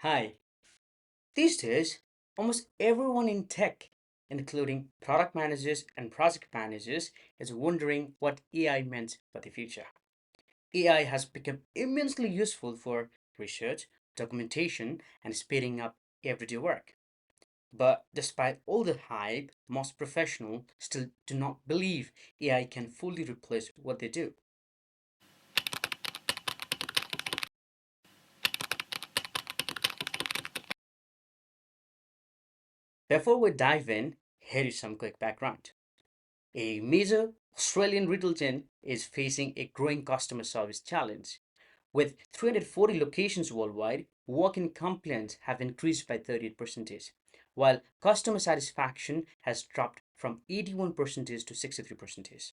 Hi. These days, almost everyone in tech, including product managers and project managers, is wondering what AI meant for the future. AI has become immensely useful for research, documentation, and speeding up everyday work. But despite all the hype, most professionals still do not believe AI can fully replace what they do. Before we dive in, here is some quick background. A major Australian retail chain is facing a growing customer service challenge. With 340 locations worldwide, walk-in complaints have increased by 38%, while customer satisfaction has dropped from 81% to 63%.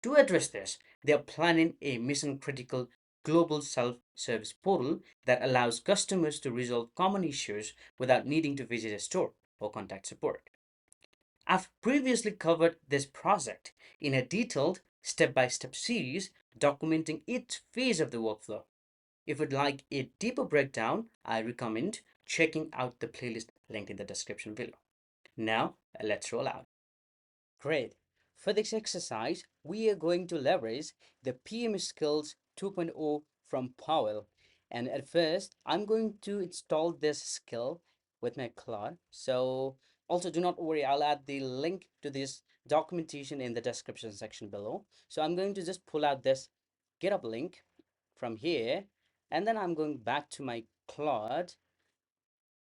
To address this, they are planning a mission-critical global self-service portal that allows customers to resolve common issues without needing to visit a store or contact support. I've previously covered this project in a detailed step-by-step series documenting each phase of the workflow. If you'd like a deeper breakdown, I recommend checking out the playlist linked in the description below. Now, let's roll out. Great. For this exercise, we are going to leverage the PM Skills 2.0 from Powell. And at first, I'm going to install this skill with my Claude. So also do not worry, I'll add the link to this documentation in the description section below. So I'm going to just pull out this GitHub link from here, and then I'm going back to my Claude,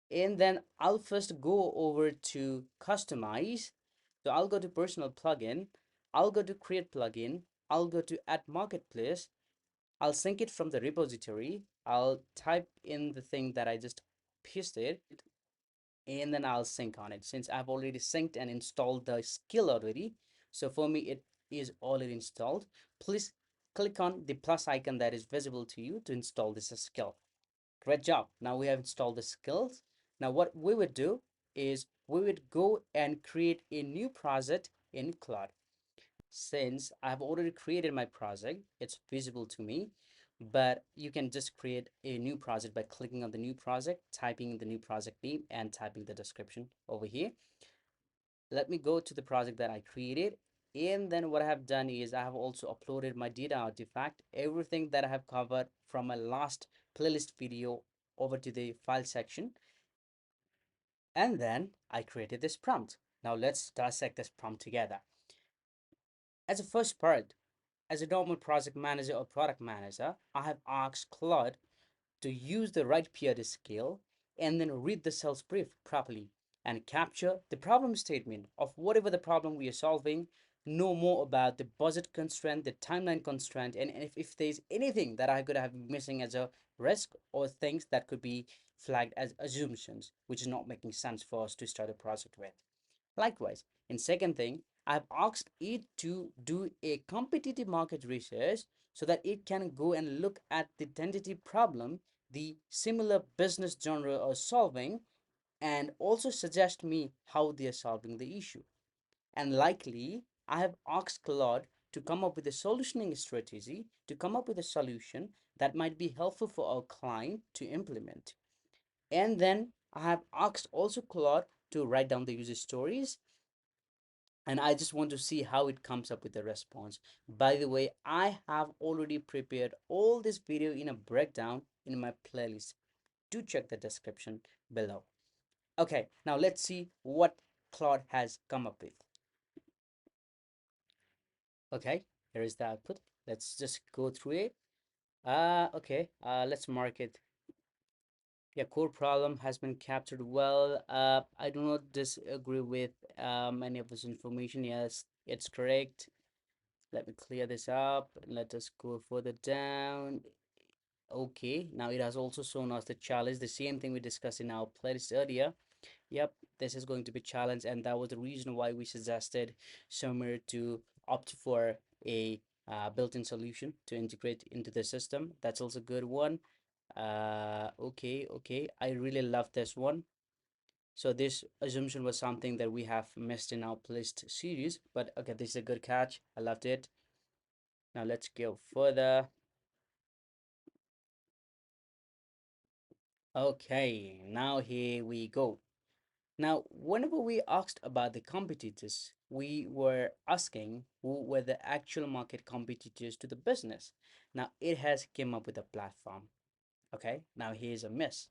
and then I'll first go over to customize. So I'll go to personal plugin, I'll go to create plugin, I'll go to add marketplace, I'll sync it from the repository, I'll type in the thing that I just pasted, and then I'll sync on it since I've already synced and installed the skill already. So for me, it is already installed. Please click on the plus icon that is visible to you to install this skill. Great job. Now we have installed the skills. Now what we would do is we would go and create a new project in Claude. Since I've already created my project, it's visible to me, but you can just create a new project by clicking on the new project, typing the new project name and typing the description over here. Let me go to the project that I created. And then what I have done is I have also uploaded my data artifact, everything that I have covered from my last playlist video over to the file section. And then I created this prompt. Now let's dissect this prompt together. As a first part, as a normal project manager or product manager, I have asked Claude to use the right PRD scale and then read the sales brief properly and capture the problem statement of whatever the problem we are solving, know more about the budget constraint, the timeline constraint, and if there's anything that I could have missing as a risk or things that could be flagged as assumptions, which is not making sense for us to start a project with. Likewise, in second thing, I've asked it to do a competitive market research so that it can go and look at the tentative problem the similar business genre are solving and also suggest me how they are solving the issue. And likely, I have asked Claude to come up with a solutioning strategy to come up with a solution that might be helpful for our client to implement. And then I have asked also Claude to write down the user stories, and I just want to see how it comes up with the response. By the way, I have already prepared all this video in a breakdown in my playlist. Do check the description below. Okay, now let's see what Claude has come up with. Okay, here is the output. Let's just go through it. Okay, let's mark it. Yeah, core problem has been captured well. I do not disagree with any of this information. Yes, it's correct. Let me clear this up. Let us go further down. Okay, now it has also shown us the challenge, the same thing we discussed in our playlist earlier. Yep, this is going to be challenge, and that was the reason why we suggested somewhere to opt for a built-in solution to integrate into the system. That's also a good one. Okay, I really love this one. So this assumption was something that we have missed in our playlist series, but okay, this is a good catch. I loved it. Now let's go further. Okay, now here we go. Now, whenever we asked about the competitors, we were asking who were the actual market competitors to the business. Now, it has came up with a platform. Okay, now here's a miss.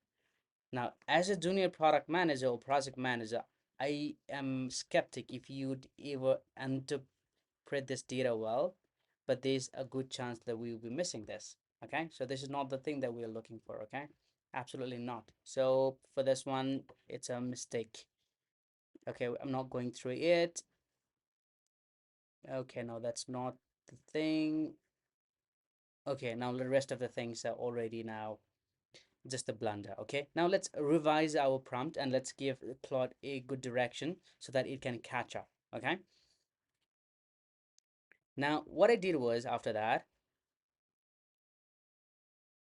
Now, as a junior product manager or project manager, I am skeptic if you'd ever interpret this data well, but there's a good chance that we will be missing this. Okay, so this is not the thing that we're looking for. Okay, absolutely not. So for this one, it's a mistake. Okay, I'm not going through it. Okay, no, that's not the thing. Okay, now the rest of the things are already now just a blunder. Okay, now let's revise our prompt and let's give Claude a good direction so that it can catch up. Okay, now what I did was after that,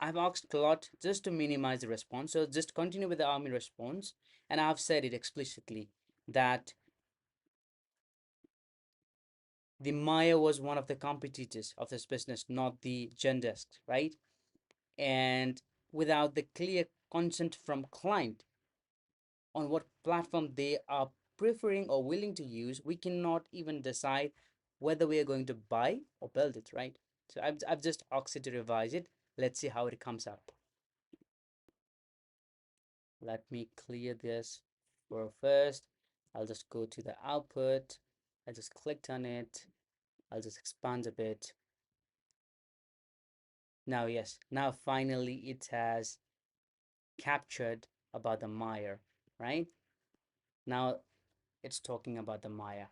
I've asked Claude just to minimize the response. So just continue with the army response. And I've said it explicitly that the Maya was one of the competitors of this business, not the Zendesk, right? And without the clear consent from client on what platform they are preferring or willing to use, we cannot even decide whether we are going to buy or build it, right? So I've just asked it to revise it. Let's see how it comes up. Let me clear this for first. I'll just go to the output. I just clicked on it. I'll just expand a bit. Now, yes, now finally it has captured about the Maya, right? Now it's talking about the Maya.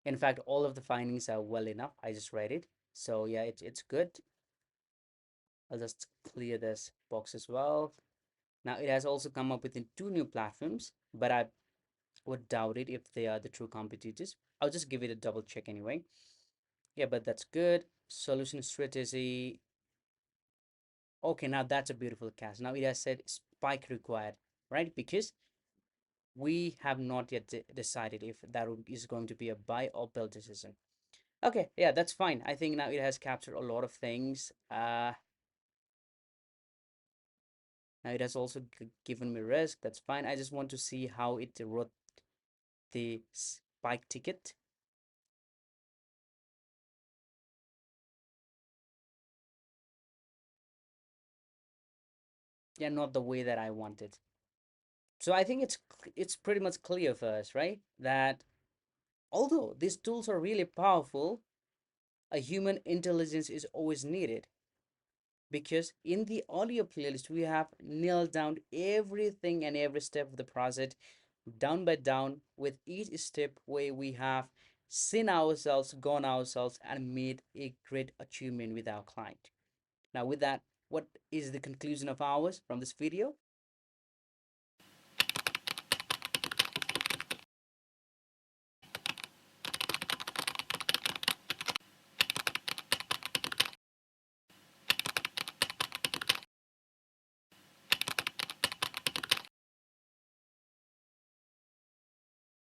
In fact, all of the findings are well enough. I just read it. So yeah, it's good. I'll just clear this box as well. Now it has also come up with two new platforms, but I would doubt it if they are the true competitors. I'll just give it a double check anyway. Yeah, but that's good. Solution strategy. Okay, now that's a beautiful cast. Now it has said spike required, right? Because we have not yet decided if that is going to be a buy or build decision. Okay, yeah, that's fine. I think now it has captured a lot of things. Now it has also given me risk. That's fine. I just want to see how it wrote the spike ticket. Yeah, not the way that I wanted. So I think it's pretty much clear for us, right? That although these tools are really powerful, a human intelligence is always needed because in the audio playlist we have nailed down everything and every step of the process down by down with each step where we have seen ourselves, gone ourselves, and made a great achievement with our client. Now, with that, what is the conclusion of ours from this video?